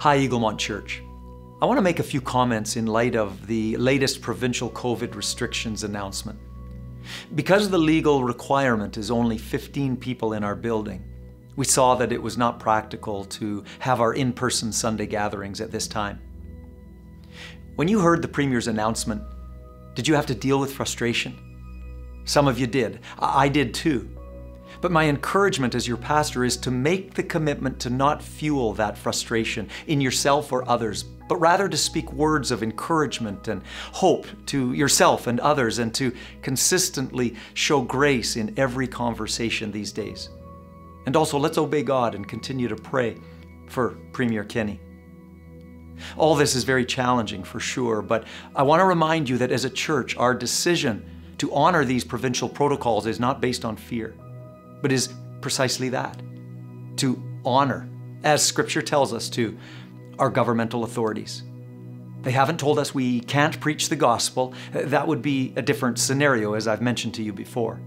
Hi, Eaglemont Church. I want to make a few comments in light of the latest provincial COVID restrictions announcement. Because the legal requirement is only 15 people in our building, we saw that it was not practical to have our in-person Sunday gatherings at this time. When you heard the Premier's announcement, did you have to deal with frustration? Some of you did. I did too. But my encouragement as your pastor is to make the commitment to not fuel that frustration in yourself or others, but rather to speak words of encouragement and hope to yourself and others, and to consistently show grace in every conversation these days. And also, let's obey God and continue to pray for Premier Kenney. All this is very challenging for sure, but I want to remind you that as a church, our decision to honor these provincial protocols is not based on fear, but is precisely that, to honor, as Scripture tells us to, our governmental authorities. They haven't told us we can't preach the gospel. That would be a different scenario, as I've mentioned to you before.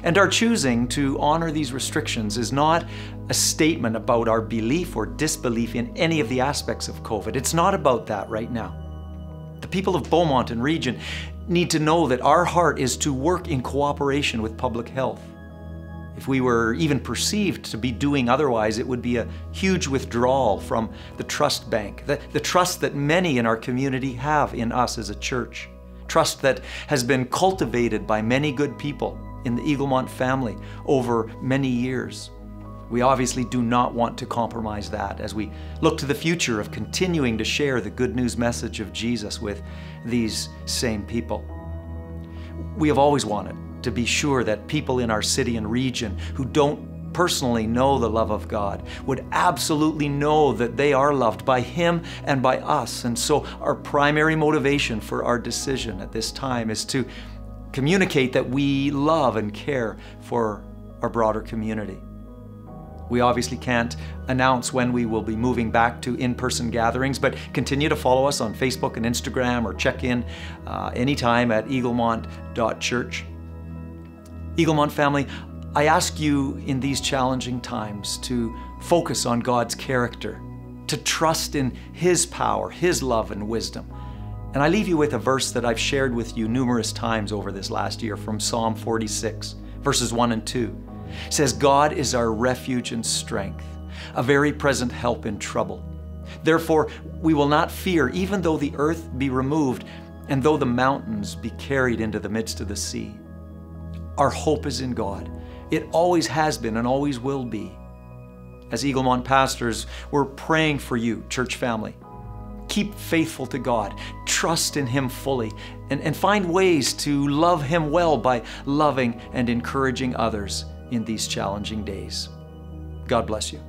And our choosing to honor these restrictions is not a statement about our belief or disbelief in any of the aspects of COVID. It's not about that right now. The people of Beaumont and region need to know that our heart is to work in cooperation with public health. If we were even perceived to be doing otherwise, it would be a huge withdrawal from the trust bank, the trust that many in our community have in us as a church, trust that has been cultivated by many good people in the Eaglemont family over many years. We obviously do not want to compromise that as we look to the future of continuing to share the good news message of Jesus with these same people. We have always wanted to be sure that people in our city and region who don't personally know the love of God would absolutely know that they are loved by Him and by us. And so our primary motivation for our decision at this time is to communicate that we love and care for our broader community. We obviously can't announce when we will be moving back to in-person gatherings, but continue to follow us on Facebook and Instagram, or check in anytime at eaglemont.church. Eaglemont family, I ask you in these challenging times to focus on God's character, to trust in His power, His love and wisdom. And I leave you with a verse that I've shared with you numerous times over this last year from Psalm 46, verses 1 and 2. It says, God is our refuge and strength, a very present help in trouble. Therefore, we will not fear, even though the earth be removed, and though the mountains be carried into the midst of the sea. Our hope is in God. It always has been and always will be. As Eaglemont pastors, we're praying for you, church family. Keep faithful to God, trust in Him fully, and find ways to love Him well by loving and encouraging others in these challenging days. God bless you.